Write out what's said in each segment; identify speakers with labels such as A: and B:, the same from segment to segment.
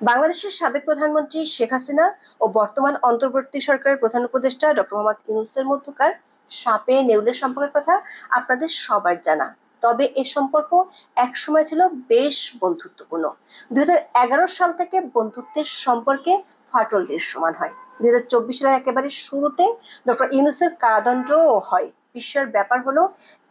A: বাংলাদেশের সাবেক প্রধানমন্ত্রী শেখ হাসিনা ও বর্তমান অন্তর্বর্তী সরকারের প্রধান উপদেষ্টা ডক্টর মোহাম্মদ ইউনূসের মধ্যকার সাপে নেউলের সম্পর্কের কথা আপনাদের সবার জানা। তবে এ সম্পর্ক একসময় ছিল বেশ বন্ধুত্বপূর্ণ। 2011 সাল থেকে বন্ধুত্বের সম্পর্কে ফাটল দৃশ্যমান হয়। 2024 সালের একেবারে শুরুতে ডক্টর ইউনূসের কারাদণ্ডও হয়। বিস্ময়ের ব্যাপার হলো,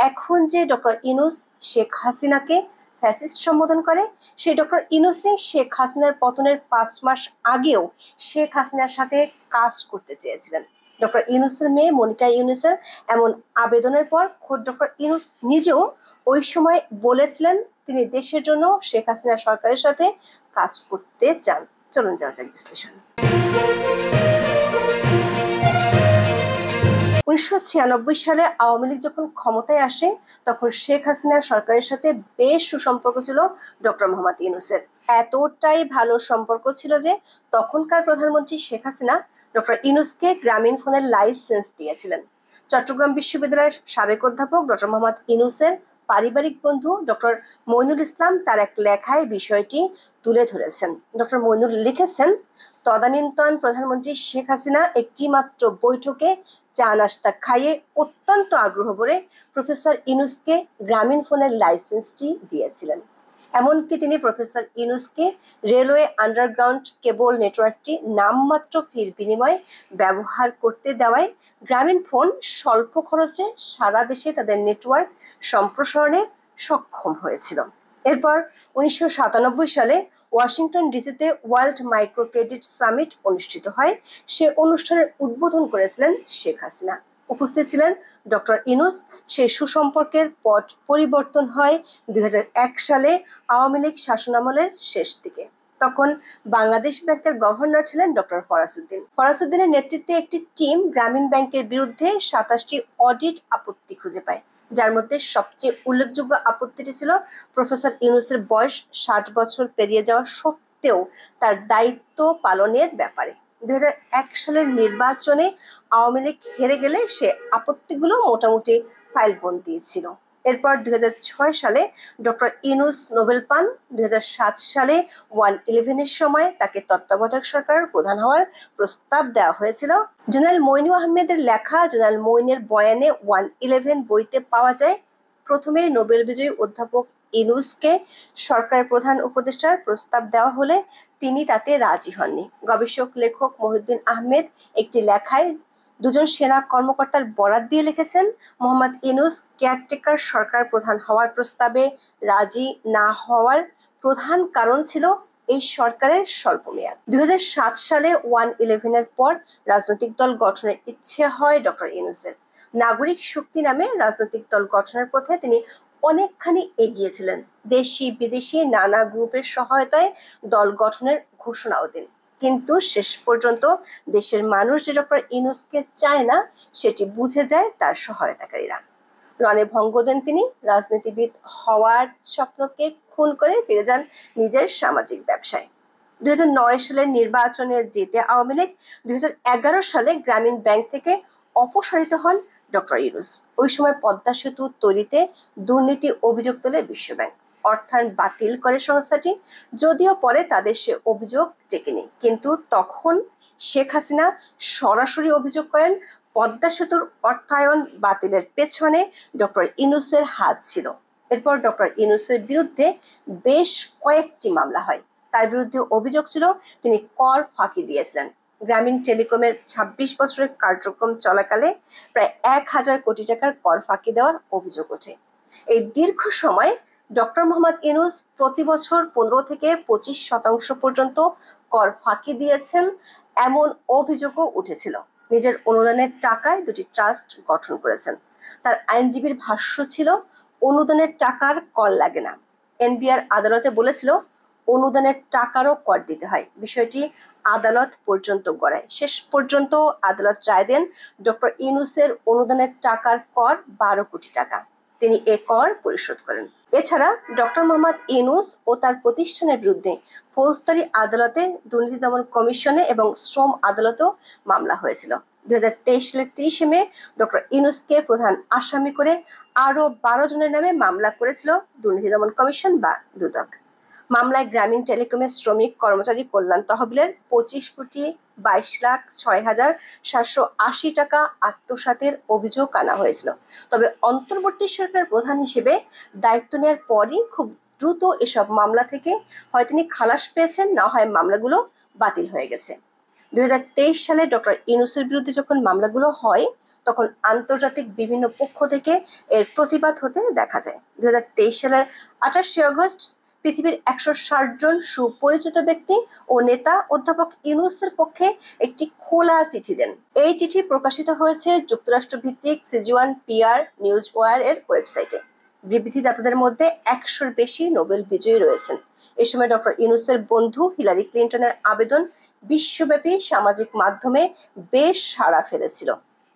A: এখন যে ডক্টর ইউনূস শেখ হাসিনাকে ফ্যাসিস্ট সম্বোধন করে, সেই ডক্টর ইউনূসই শেখ হাসিনার পতনের 5 মাস আগেও শেখ হাসিনার সাথে কাজ করতে চেয়েছিলেন। ডক্টর ইউনূসের মেয়ে মনিকা ইউনূসের এমন আবেদনের পর খোদ ডক্টর ইউনূস নিজেও ওই সময় বলেছিলেন তিনি দেশের জন্য শেখ হাসিনা সরকারের সাথে কাজ করতে চান। চলুন যাওয়া যাক বিশ্লেষণ। 1996 সালে আওয়ামী লীগ যখন ক্ষমতায় আসে, তখন শেখ হাসিনার সরকারের সাথে বেশ সুসম্পর্ক ছিল ডক্টর মোহাম্মদ ইউনূসের। এতটাই ভালো সম্পর্ক ছিল যে তখনকার প্রধানমন্ত্রী শেখ হাসিনা ডক্টর ইউনূসকে গ্রামীণ ফোনের লাইসেন্স দিয়েছিলেন। চট্টগ্রাম বিশ্ববিদ্যালয়ের সাবেক অধ্যাপক ডক্টর মোহাম্মদ ইউনূসের পারিবারিক বন্ধু ডক্টর মইনুল ইসলাম তার এক লেখায় বিষয়টি তুলে ধরেছেন। ডক্টর মইনুল লিখেছেন, তদানীন্তন প্রধানমন্ত্রী শেখ হাসিনা একটি মাত্র বৈঠকে চা নাস্তা খাইয়ে অত্যন্ত আগ্রহ করে প্রফেসর ইউনূসকে গ্রামীণ ফোনের লাইসেন্সটি দিয়েছিলেন। এমনকি তিনি প্রফেসর ইউনূসকে রেলওয়ে আন্ডারগ্রাউন্ড কেবল নেটওয়ার্কটি নামমাত্র ফির বিনিময়ে ব্যবহার করতে দেওয়ায় গ্রামীণ ফোন স্বল্প খরচে সারা দেশে তাদের নেটওয়ার্ক সম্প্রসারণে সক্ষম হয়েছিল। এরপর 1997 সালে ওয়াশিংটন ডিসিতে ওয়ার্ল্ড মাইক্রো ক্রেডিট সামিট অনুষ্ঠিত হয়। সে অনুষ্ঠানের উদ্বোধন করেছিলেন শেখ হাসিনা। উপস্থিত ছিলেন ডক্টর ইউনূস। সেই সুসম্পর্কের পট পরিবর্তন হয় 2001 সালে আওয়ামী লীগ শাসনামলের শেষ দিকে। তখন বাংলাদেশ ব্যাংকের গভর্নর ছিলেন ডক্টর ফরাসউদ্দিন। ফরাসউদ্দিনের নেতৃত্বে একটি টিম গ্রামীণ ব্যাংকের বিরুদ্ধে 27টি অডিট আপত্তি খুঁজে পায়, যার মধ্যে সবচেয়ে উল্লেখযোগ্য আপত্তিটি ছিল প্রফেসর ইউনূসের বয়স 60 বছর পেরিয়ে যাওয়া সত্ত্বেও তার দায়িত্ব পালনের ব্যাপারে। 2001 সালের নির্বাচনে আওয়ামী লীগ হেরে গেলে সে আপত্তিগুলো মোটামুটি ফাইলবন্দি ছিল। এরপর 2006 সালে ডক্টর ইউনূস নোবেল পান। 2007 সালে 111-এর সময় তাকে তত্ত্বাবধায়ক সরকারের প্রধান হওয়ার প্রস্তাব দেওয়া হয়েছিল। জেনারেল মইনু আহমেদের লেখা জেনারেল মইনের বয়ানে 111 বইতে পাওয়া যায়, প্রথমে নোবেল বিজয়ী অধ্যাপক ইউনূসকে সরকারের প্রধান উপদেষ্টার প্রস্তাব দেওয়া হলে তিনি তাতে রাজি হননি। গবেষক লেখক মহিউদ্দিন আহমেদ একটি লেখায় দুজন সেনা কর্মকর্তার বরাত দিয়ে লিখেছেন, মোহাম্মদ ইউনূস কেয়ারটেকার সরকার প্রধান হওয়ার প্রস্তাবে রাজি না হওয়ার প্রধান কারণ ছিল এই সরকারের স্বল্প মেয়াদ। 2007 সালে 111-এর পর রাজনৈতিক দল গঠনের ইচ্ছে হয় ডক্টর ইউনূসের। নাগরিক শক্তি নামে রাজনৈতিক দল গঠনের পথে তিনি অনেকখানি এগিয়েছিলেন। দেশি বিদেশি নানা গ্রুপের সহায়তায় দল গঠনের ঘোষণাও দেন। কিন্তু শেষ পর্যন্ত দেশের মানুষ যে ডক্টর ইউনূসকে চায় না, সেটি বুঝে যায় তার সহায়তাকারীরা। রণে ভঙ্গ দেন তিনি। রাজনীতিবিদ হওয়ার স্বপ্নকে খুন করে ফিরে যান নিজের সামাজিক ব্যবসায়। 2009 সালের নির্বাচনে জিতে আওয়ামী লীগ 2011 সালে গ্রামীণ ব্যাংক থেকে অপসারিত হন ডক্টর ইউনূস। ওই সময় পদ্মা সেতু তৈরিতে দুর্নীতি অভিযোগ তোলে বিশ্বব্যাংক। অর্থায়ন বাতিল করে সংস্থাটি, যদিও পরে তাদের সে অভিযোগ টেকেনি। কিন্তু তখন শেখ হাসিনা সরাসরি অভিযোগ করেন পদ্মা সেতুর অর্থায়ন বাতিলের পেছনে ডক্টর ইউনূসের হাত ছিল। এরপর ডক্টর ইউনূসের বিরুদ্ধে বেশ কয়েকটি মামলা হয়। তার বিরুদ্ধে অভিযোগ ছিল তিনি কর ফাঁকি দিয়েছিলেন। গ্রামীণ টেলিকমের 26 বছরের কার্যক্রম চলাকালে প্রায় 1000 কোটি টাকার কর ফাঁকি দেওয়ার অভিযোগ ওঠে। এই দীর্ঘ সময় ডক্টর মোহাম্মদ ইউনূস প্রতি বছর 15 থেকে 25% পর্যন্ত কর ফাঁকি দিয়েছেন এমন অভিযোগও উঠেছিল। নিজের অনুদানের টাকায় দুটি ট্রাস্ট গঠন করেছেন। তার আইনজীবীর ভাষ্য ছিল, অনুদানের টাকার কর লাগে না। এনবিআর আদালতে বলেছিল অনুদানের টাকারও কর দিতে হয়। বিষয়টি আদালত পর্যন্ত গড়ায়। শেষ পর্যন্ত আদালত রায় দেন ডক্টর ইউনূসের অনুদানের টাকার কর 12 কোটি টাকা। তিনি এ কর পরিশোধ করেন। এছাড়া ডক্টর মোহাম্মদ ইউনূস ও তার প্রতিষ্ঠানের বিরুদ্ধে ফৌজদারি আদালতে, দুর্নীতি দমন কমিশনে এবং শ্রম আদালতেও মামলা হয়েছিল। 2023 সালের 30 মে ডক্টর ইউনূসকে প্রধান আসামি করে আরো 12 জনের নামে মামলা করেছিল দুর্নীতি দমন কমিশন বা দুদক। মামলায় গ্রামীণ টেলিকমের শ্রমিক কর্মচারী কল্যাণ তহবিলের 25,22,06,780 টাকা আত্মসাতের অভিযোগ আনা হয়েছিল। তবে অন্তর্বর্তী সরকারের প্রধান হিসেবে দায়িত্ব নেওয়ার পরই খুব দ্রুত এসব মামলা থেকে হয় তিনি খালাস পেয়েছেন, না হয় মামলাগুলো বাতিল হয়ে গেছে। 2023 সালে ডক্টর ইউনূসের বিরুদ্ধে যখন মামলাগুলো হয় তখন আন্তর্জাতিক বিভিন্ন পক্ষ থেকে এর প্রতিবাদ হতে দেখা যায়। 2023 সালের 28শে আগস্ট পৃথিবীর 160 জন সুপরিচিত ব্যক্তি ও নেতা অধ্যাপক ইউনূসের পক্ষে একটি খোলা চিঠি দেন। এই চিঠি প্রকাশিত হয়েছে যুক্তরাষ্ট্র ভিত্তিক সিজিওয়ান পিআর নিউজ ওয়ার এর ওয়েবসাইটে। বিবৃতিদাতাদের মধ্যে 100-র বেশি নোবেল বিজয়ী রয়েছেন। এ সময় ডক্টর ইউনূসের বন্ধু হিলারি ক্লিন্টনের আবেদন বিশ্বব্যাপী সামাজিক মাধ্যমে বেশ সাড়া ফেলেছিল।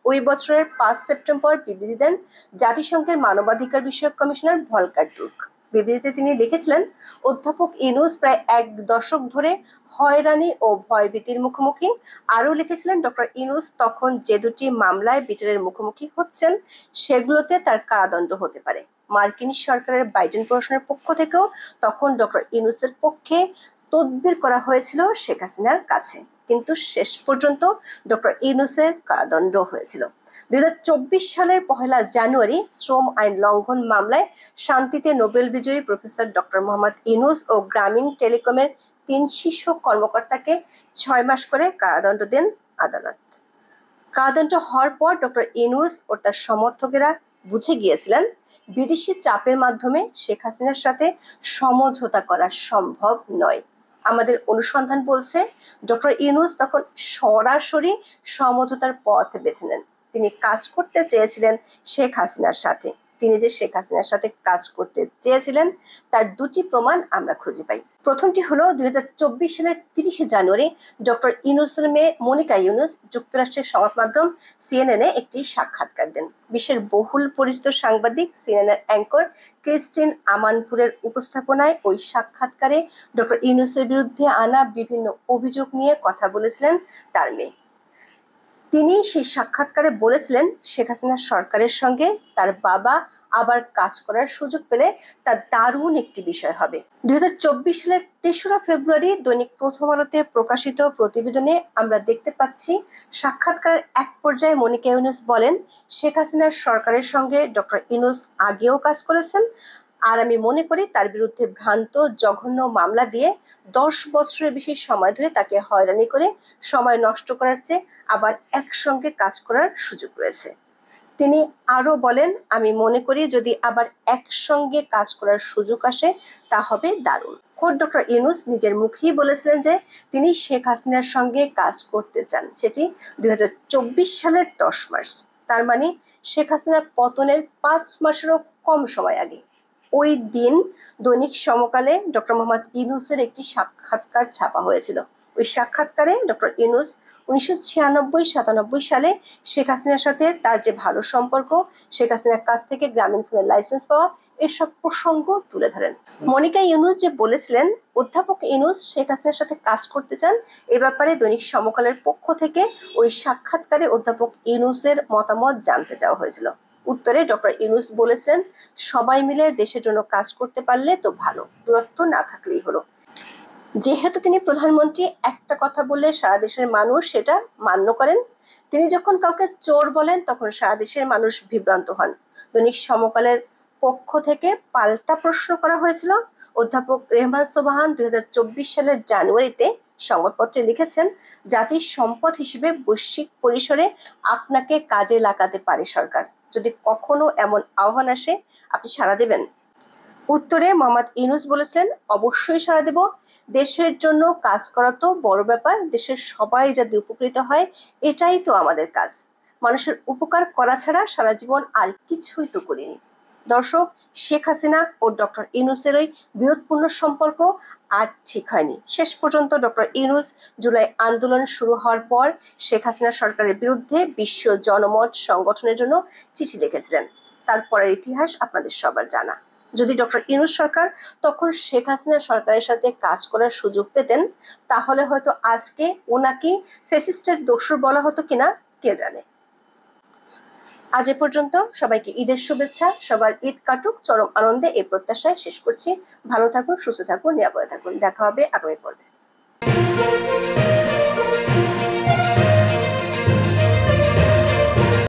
A: ওই বছরের 5 সেপ্টেম্বর বিবৃতি দেন জাতিসংঘের মানবাধিকার বিষয়ক কমিশনার ভলকার টুর্ক। বিবৃতিতে তিনি লিখেছিলেন, অধ্যাপক ইউনূস প্রায় 1 দশক ধরে হয়রানি ও ভয়ভীতির মুখোমুখি। আরও লিখেছিলেন, ডক্টর ইউনূস তখন যে দুটি মামলায় বিচারের মুখোমুখি হচ্ছেন সেগুলোতে তার কারাদণ্ড হতে পারে। মার্কিন সরকারের বাইডেন প্রশাসনের পক্ষ থেকেও তখন ডক্টর ইউনূসের পক্ষে তদবির করা হয়েছিল শেখ হাসিনার কাছে, কিন্তু শেষ পর্যন্ত ডক্টর ইউনূসের কারাদণ্ড হয়েছিল। 2024 সালের 1 জানুয়ারি শ্রম আইন লঙ্ঘন মামলায় শান্তিতে নোবেল বিজয়ী প্রফেসর ডক্টর মোহাম্মদ ইউনূস ও গ্রামীণ টেলিকমের 3 শীর্ষ কর্মকর্তাকে 6 মাস করে কারাদণ্ড দেন আদালত। কারাদণ্ড হওয়ার পর ডক্টর ইউনূস ও তার সমর্থকেরা বুঝে গিয়েছিলেন বিদেশি চাপের মাধ্যমে শেখ হাসিনার সাথে সমঝোতা করা সম্ভব নয়। আমাদের অনুসন্ধান বলছে ডক্টর ইউনূস তখন সরাসরি সমঝোতার পথ বেছে নেন। তিনি কাজ করতে চেয়েছিলেন শেখ হাসিনার সাথে। তিনি যে শেখ হাসিনার সাথে কাজ করতে চেয়েছিলেন তার দুটি প্রমাণ আমরা খুঁজে পাই। প্রথমটি হলো 2024 সালের 30শে জানুয়ারি ডক্টর ইউনূসের মেয়ে মনিকা ইউনূস যুক্তরাষ্ট্রের সংবাদ মাধ্যম সিএনএনে একটি সাক্ষাৎকার দেন। বিশ্বের বহুল পরিচিত সাংবাদিক সিএনএনের অ্যাঙ্কর ক্রিস্টিন আমানপুরের উপস্থাপনায় ওই সাক্ষাৎকারে ডক্টর ইউনূসের বিরুদ্ধে আনা বিভিন্ন অভিযোগ নিয়ে কথা বলেছিলেন তার মেয়ে। তিনি সেই সাক্ষাৎকারে বলেছিলেন, শেখ হাসিনা সরকারের সঙ্গে তার বাবা আবার কাজ করার সুযোগ পেলে তা দারুণ একটি বিষয় হবে। 2024 সালের 3রা ফেব্রুয়ারি দৈনিক প্রথম আলোতে প্রকাশিত প্রতিবেদনে আমরা দেখতে পাচ্ছি, সাক্ষাৎকারের এক পর্যায়ে মনিকা ইউনূস বলেন, শেখ হাসিনার সরকারের সঙ্গে ডক্টর ইউনূস আগেও কাজ করেছেন, আর আমি মনে করি তার বিরুদ্ধে ভ্রান্ত জঘন্য মামলা দিয়ে 10 বছরের বেশি সময় ধরে তাকে হয়রানি করে সময় নষ্ট করার চেয়ে আবার একসঙ্গে কাজ করার সুযোগ রয়েছে। তিনি আরো বলেন, আমি মনে করি যদি আবার একসঙ্গে কাজ করার সুযোগ আসে তা হবে দারুণ। খোদ ডক্টর ইউনূস নিজের মুখেই বলেছিলেন যে তিনি শেখ হাসিনার সঙ্গে কাজ করতে চান। সেটি 2024 সালের 10 মার্চ, তার মানে শেখ হাসিনার পতনের 5 মাসেরও কম সময় আগে। ওই দিন দৈনিক সমকালে ডক্টর মোহাম্মদ ইউনূসের একটি সাক্ষাৎকার ছাপা হয়েছিল। ওই সাক্ষাৎকারে ডক্টর ইউনূস 1996-97 সালে শেখ হাসিনার সাথে তার যে ভালো সম্পর্ক, শেখ হাসিনার কাছ থেকে গ্রামীণ ফোনের লাইসেন্স পাওয়া, এসব প্রসঙ্গ তুলে ধরেন। মনিকা ইউনূস যে বলেছিলেন অধ্যাপক ইউনূস শেখ হাসিনার সাথে কাজ করতে চান, এ ব্যাপারে দৈনিক সমকালের পক্ষ থেকে ওই সাক্ষাৎকারে অধ্যাপক ইউনূসের মতামত জানতে চাওয়া হয়েছিল। উত্তরে ডক্টর ইউনূস বলেছিলেন, সবাই মিলে দেশের জন্য কাজ করতে পারলে তো ভালো, দূরত্ব না থাকলেই হলো। যেহেতু তিনি প্রধানমন্ত্রী, একটা কথা বললে সারা দেশের মানুষ সেটা মান্য করেন। তিনি যখন কাউকে চোর বলেন তখন সারা দেশের মানুষ বিভ্রান্ত হন। দৈনিক সমকালের পক্ষ থেকে পাল্টা প্রশ্ন করা হয়েছিল। অধ্যাপক রেহমান সোবহান 2024 সালের জানুয়ারিতে সংবাদপত্রে লিখেছেন, জাতির সম্পদ হিসেবে বৈশ্বিক পরিসরে আপনাকে কাজে লাগাতে পারে সরকার। যদি কখনো এমন আহ্বান আসে আপনি সাড়া দেবেন? উত্তরে মোহাম্মদ ইউনূস বলেছিলেন, অবশ্যই সাড়া দেব। দেশের জন্য কাজ করা তো বড় ব্যাপার, দেশের সবাই যাতে উপকৃত হয় এটাই তো আমাদের কাজ। মানুষের উপকার করা ছাড়া সারা জীবন আর কিছুই তো করিনি। দর্শক, শেখ হাসিনা ও ডক্টর ইউনূসের ওই বিরোধপূর্ণ সম্পর্ক আর ঠিক হয়নি। শেষ পর্যন্ত ডক্টর ইউনূস জুলাই আন্দোলন শুরু হওয়ার পর শেখ হাসিনা সরকারের বিরুদ্ধে বিশ্ব জনমত সংগঠনের জন্য চিঠি লিখেছিলেন। তারপরের ইতিহাস আপনাদের সবার জানা। যদি ডক্টর ইউনূস সরকার তখন শেখ হাসিনা সরকারের সাথে কাজ করার সুযোগ পেতেন, তাহলে হয়তো আজকে ওনাকে ফ্যাসিস্টের দোসর বলা হতো কিনা কে জানে। আজ এ পর্যন্ত। সবাইকে ঈদের শুভেচ্ছা। সবার ঈদ কাটুক চরম আনন্দে, এই প্রত্যাশায় শেষ করছি। ভালো থাকুন, সুস্থ থাকুন, নিরাপদে থাকুন। দেখা হবে আগামী পর্বে।